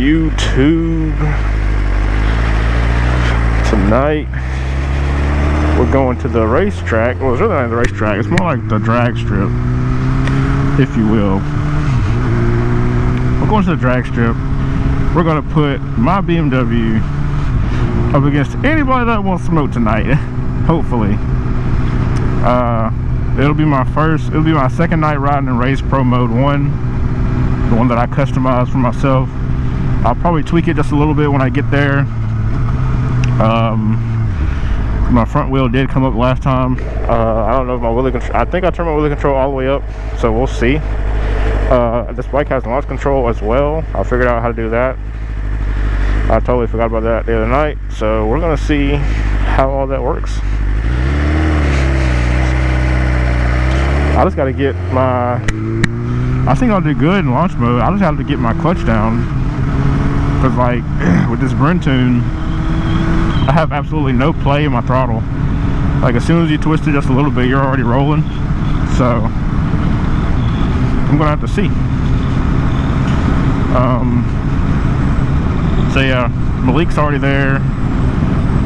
YouTube? Tonight we're going to the racetrack. Well, it's really not the racetrack, it's more like the drag strip, if you will. We're going to the drag strip. We're going to put my BMW up against anybody that wants to smoke tonight. Hopefully. It'll be my second night riding in Race Pro Mode 1, the one that I customized for myself. I'll probably tweak it just a little bit when I get there. My front wheel did come up last time. I don't know if my wheelie control, I think I turned my wheelie control all the way up, so we'll see. This bike has launch control as well. I figured out how to do that. I totally forgot about that the other night, so we're gonna see how all that works. I just gotta get my, I think I'll do good in launch mode. I just have to get my clutch down, because like with this Brentune, I have absolutely no play in my throttle. Like as soon as you twist it just a little bit, you're already rolling. So I'm gonna have to see. So yeah, Malik's already there.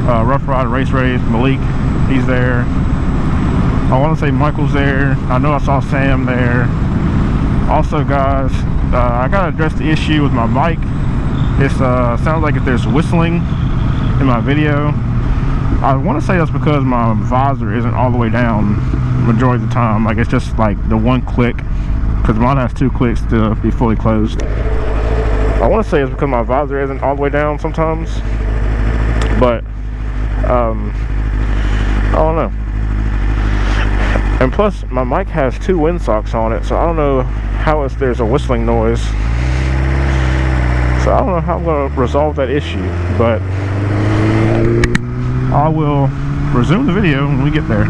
Rough Ride Race, Malik, he's there. I want to say Michael's there. I know I saw Sam there. Also, guys, I gotta address the issue with my bike. It sounds like if there's whistling in my video. I want to say that's because my visor isn't all the way down majority of the time. Like it's just like the one click, because mine has 2 clicks to be fully closed. I want to say it's because my visor isn't all the way down sometimes, but I don't know. And plus my mic has 2 windsocks on it, so I don't know how there's a whistling noise. So I don't know how I'm going to resolve that issue, but I will resume the video when we get there.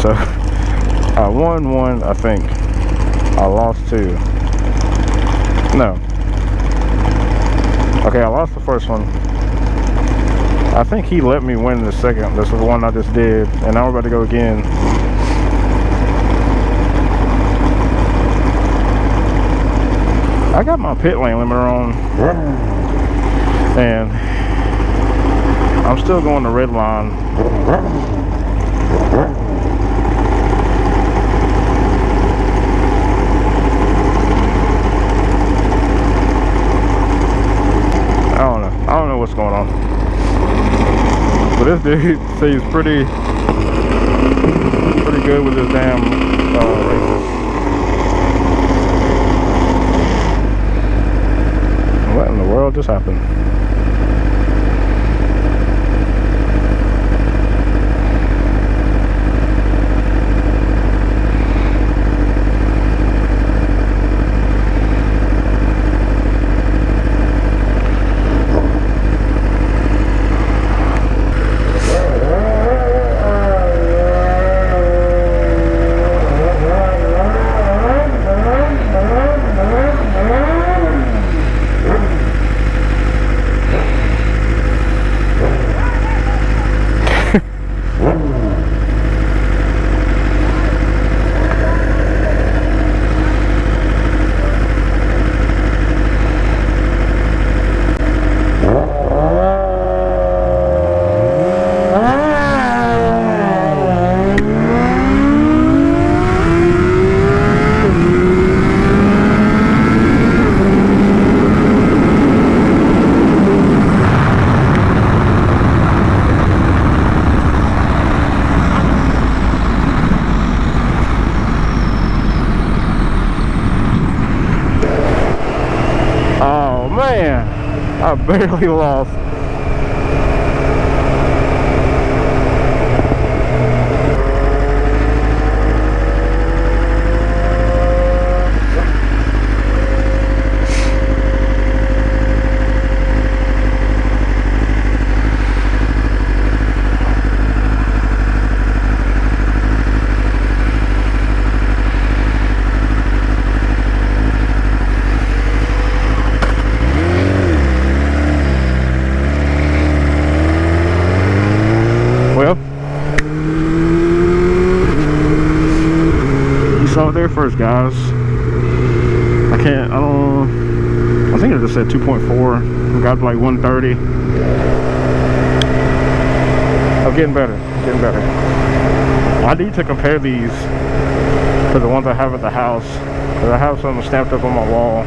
So I won 1, I think. I lost 2. No. Okay, I lost the first one. I think he let me win the second. This was the one I just did, and now we're about to go again. I got my pit lane limiter on, and I'm still going the red line. I don't know what's going on, but this dude seems pretty good with his damn races. What in the world just happened? I barely lost. Well, you saw it there first, guys. I think it just said 2.4. We got to like 130. I'm getting better, I need to compare these to the ones I have at the house, because I have some stamped up on my wall.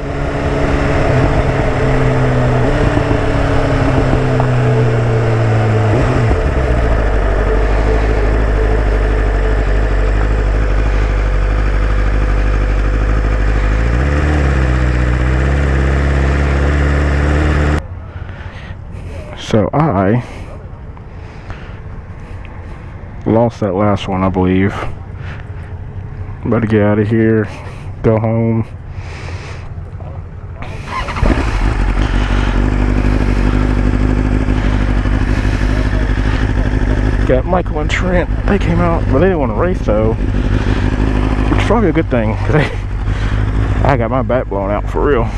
So I lost that last one, I believe. I'm about to get out of here, go home. Got Michael and Trent. They came out, but they didn't want to race though, which is probably a good thing, because I got my back blown out for real.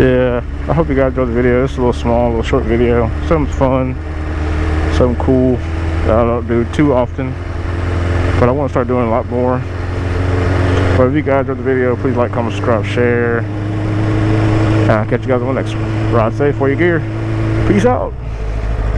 Yeah, I hope you guys enjoyed the video. It's a little small, a little short video. Something fun, something cool that I don't do too often, but I want to start doing a lot more. But if you guys enjoyed the video, please like, comment, subscribe, share. I'll catch you guys on the next one. Ride safe, wear your gear. Peace out.